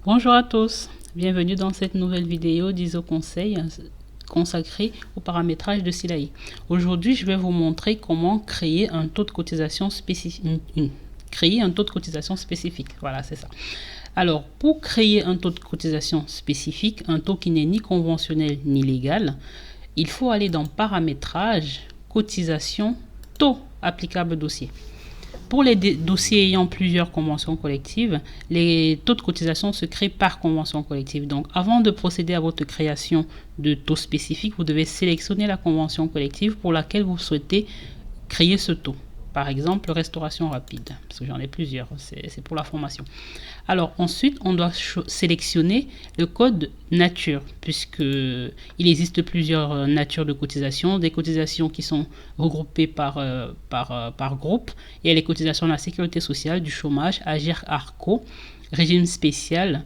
Bonjour à tous, bienvenue dans cette nouvelle vidéo d'ISO Conseil consacrée au paramétrage de SILAI. Aujourd'hui, je vais vous montrer comment créer un taux de cotisation spécifique. Voilà, c'est ça. Alors, pour créer un taux de cotisation spécifique, un taux qui n'est ni conventionnel ni légal, il faut aller dans Paramétrage, Cotisation, Taux applicable dossier. Pour les dossiers ayant plusieurs conventions collectives, les taux de cotisation se créent par convention collective. Donc, avant de procéder à votre création de taux spécifique, vous devez sélectionner la convention collective pour laquelle vous souhaitez créer ce taux. Par exemple, restauration rapide, parce que j'en ai plusieurs, c'est pour la formation. Alors ensuite, on doit sélectionner le code nature, puisqu'il existe plusieurs natures de cotisation, des cotisations qui sont regroupées par groupe. Il y a les cotisations de la sécurité sociale, du chômage, Agir Arco, régime spécial,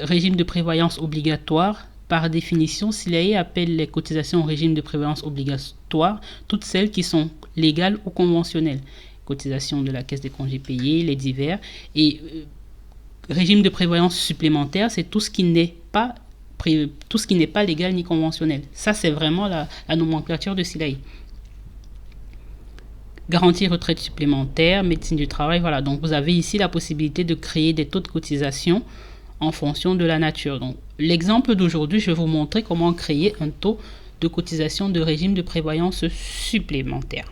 régime de prévoyance obligatoire. Par définition, SILAI appelle les cotisations au régime de prévoyance obligatoire toutes celles qui sont légales ou conventionnelles. Cotisation de la caisse des congés payés, les divers. Et régime de prévoyance supplémentaire, c'est tout ce qui n'est pas légal ni conventionnel. Ça, c'est vraiment la nomenclature de SILAI. Garantie retraite supplémentaire, médecine du travail, voilà. Donc, vous avez ici la possibilité de créer des taux de cotisation en fonction de la nature. Donc, l'exemple d'aujourd'hui, je vais vous montrer comment créer un taux de cotisation de régime de prévoyance supplémentaire.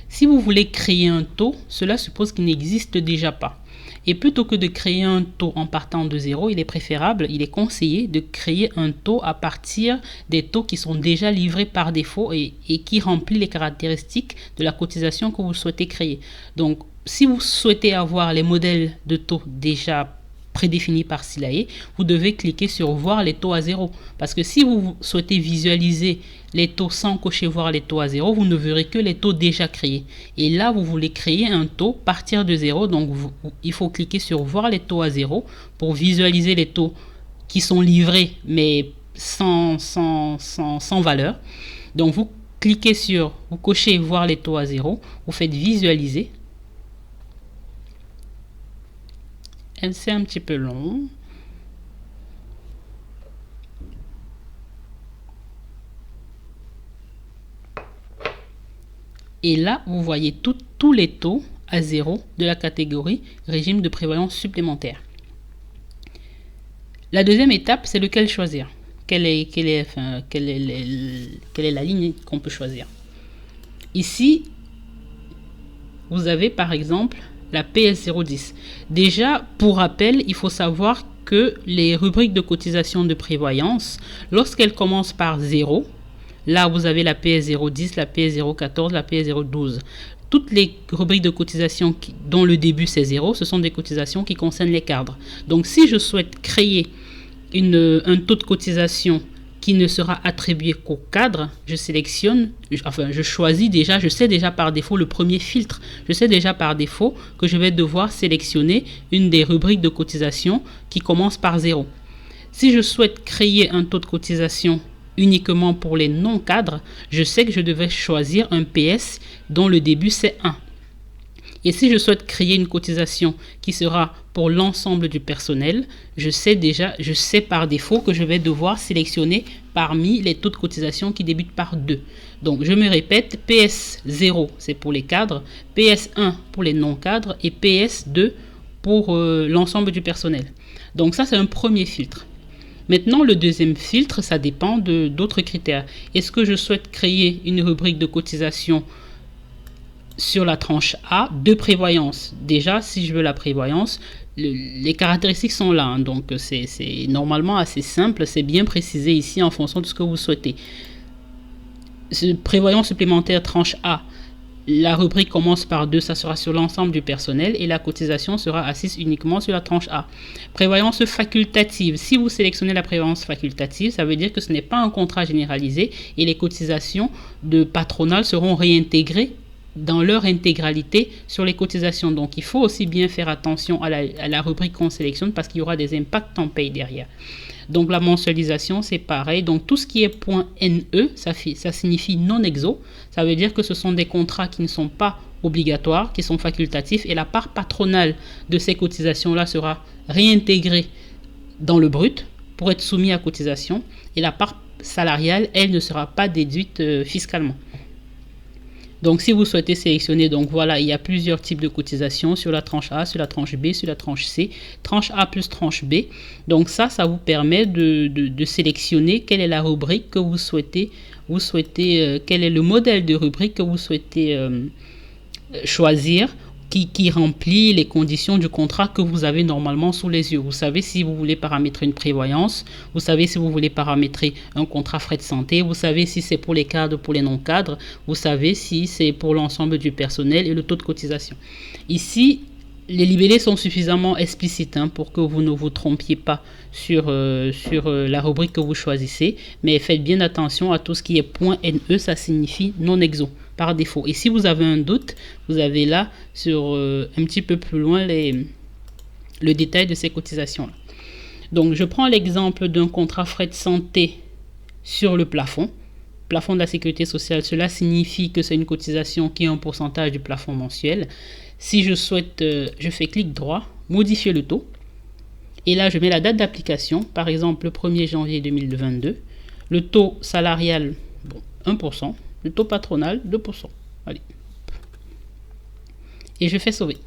Si vous voulez créer un taux, cela suppose qu'il n'existe déjà pas. Et plutôt que de créer un taux en partant de zéro, il est préférable, il est conseillé de créer un taux à partir des taux qui sont déjà livrés par défaut et qui remplissent les caractéristiques de la cotisation que vous souhaitez créer. Donc, si vous souhaitez avoir les modèles de taux déjà prédéfinis par SILAI, vous devez cliquer sur voir les taux à zéro. Parce que si vous souhaitez visualiser les taux sans cocher voir les taux à zéro, vous ne verrez que les taux déjà créés. Et là, vous voulez créer un taux partir de zéro. Donc, il faut cliquer sur voir les taux à zéro pour visualiser les taux qui sont livrés, mais sans valeur. Donc, vous cliquez sur, vous cochez voir les taux à zéro, vous faites visualiser. C'est un petit peu long. Et là, vous voyez tous les taux à zéro de la catégorie régime de prévoyance supplémentaire. La deuxième étape, c'est lequel choisir. Quelle est la ligne qu'on peut choisir. Ici, vous avez par exemple la PS010. Déjà, pour rappel, il faut savoir que les rubriques de cotisation de prévoyance, lorsqu'elles commencent par 0, là vous avez la PS010, la PS014, la PS012. Toutes les rubriques de cotisation dont le début c'est 0, ce sont des cotisations qui concernent les cadres. Donc si je souhaite créer un taux de cotisation qui ne sera attribué qu'au cadre, je choisis déjà, je sais déjà par défaut le premier filtre. Je sais déjà par défaut que je vais devoir sélectionner une des rubriques de cotisation qui commence par 0. Si je souhaite créer un taux de cotisation uniquement pour les non-cadres, je sais que je devais choisir un PS dont le début c'est 1. Et si je souhaite créer une cotisation qui sera pour l'ensemble du personnel, je sais par défaut que je vais devoir sélectionner parmi les taux de cotisation qui débutent par 2. Donc, je me répète, PS0, c'est pour les cadres, PS1 pour les non-cadres et PS2 pour l'ensemble du personnel. Donc, ça, c'est un premier filtre. Maintenant, le deuxième filtre, ça dépend d'autres critères. Est-ce que je souhaite créer une rubrique de cotisation sur la tranche A de prévoyance? Déjà, si je veux la prévoyance, les caractéristiques sont là, hein, donc c'est normalement assez simple, c'est bien précisé ici en fonction de ce que vous souhaitez. Prévoyance supplémentaire tranche A, la rubrique commence par 2, ça sera sur l'ensemble du personnel et la cotisation sera assise uniquement sur la tranche A. Prévoyance facultative, si vous sélectionnez la prévoyance facultative, ça veut dire que ce n'est pas un contrat généralisé et les cotisations de patronal seront réintégrées dans leur intégralité sur les cotisations. Donc, il faut aussi bien faire attention à la rubrique qu'on sélectionne parce qu'il y aura des impacts en paye derrière. Donc, la mensualisation, c'est pareil. Donc, tout ce qui est point NE, ça signifie non exo. Ça veut dire que ce sont des contrats qui ne sont pas obligatoires qui sont facultatifs et la part patronale de ces cotisations-là sera réintégrée dans le brut pour être soumis à cotisation et la part salariale, elle ne sera pas déduite fiscalement. Donc, si vous souhaitez sélectionner, donc voilà, il y a plusieurs types de cotisations sur la tranche A, sur la tranche B, sur la tranche C, tranche A plus tranche B. Donc ça vous permet de sélectionner quelle est la rubrique que vous souhaitez quel est le modèle de rubrique que vous souhaitez choisir qui remplit les conditions du contrat que vous avez normalement sous les yeux. Vous savez si vous voulez paramétrer une prévoyance, vous savez si vous voulez paramétrer un contrat frais de santé, vous savez si c'est pour les cadres, pour les non-cadres, vous savez si c'est pour l'ensemble du personnel et le taux de cotisation. Ici, les libellés sont suffisamment explicites pour que vous ne vous trompiez pas sur la rubrique que vous choisissez, mais faites bien attention à tout ce qui est .NE, ça signifie non exo par défaut. Et si vous avez un doute, vous avez là sur un petit peu plus loin le détail de ces cotisations-là. Donc, je prends l'exemple d'un contrat frais de santé sur le plafond de la sécurité sociale. Cela signifie que c'est une cotisation qui est un pourcentage du plafond mensuel. Si je souhaite, je fais clic droit, modifier le taux. Et là, je mets la date d'application, par exemple le 1er janvier 2022. Le taux salarial, 1%. Le taux patronal, 2%. Allez. Et je fais sauver.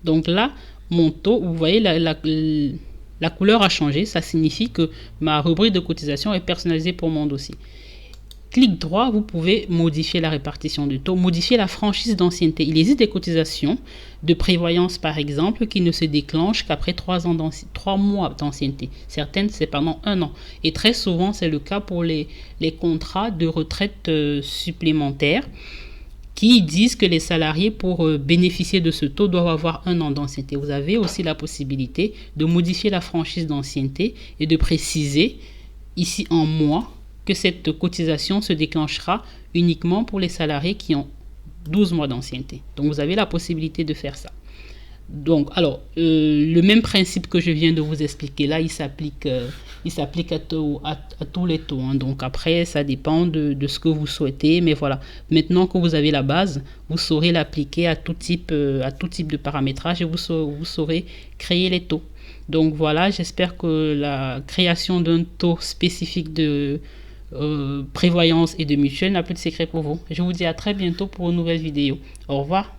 Donc là, mon taux, vous voyez, la couleur a changé. Ça signifie que ma rubrique de cotisation est personnalisée pour mon dossier. Clic droit, vous pouvez modifier la répartition du taux, modifier la franchise d'ancienneté. Il existe des cotisations de prévoyance, par exemple, qui ne se déclenchent qu'après 3 mois d'ancienneté. Certaines, c'est pendant 1 an. Et très souvent, c'est le cas pour les contrats de retraite supplémentaires qui disent que les salariés, pour bénéficier de ce taux, doivent avoir 1 an d'ancienneté. Vous avez aussi la possibilité de modifier la franchise d'ancienneté et de préciser, ici en mois, que cette cotisation se déclenchera uniquement pour les salariés qui ont 12 mois d'ancienneté. Donc, vous avez la possibilité de faire ça. Donc, alors, le même principe que je viens de vous expliquer là, il s'applique à tous les taux. Donc, après, ça dépend de ce que vous souhaitez. Mais voilà, maintenant que vous avez la base, vous saurez l'appliquer à tout type de paramétrage et vous saurez créer les taux. Donc, voilà, j'espère que la création d'un taux spécifique de prévoyance et de mutuelle n'a plus de secret pour vous. Je vous dis à très bientôt pour une nouvelle vidéo. Au revoir.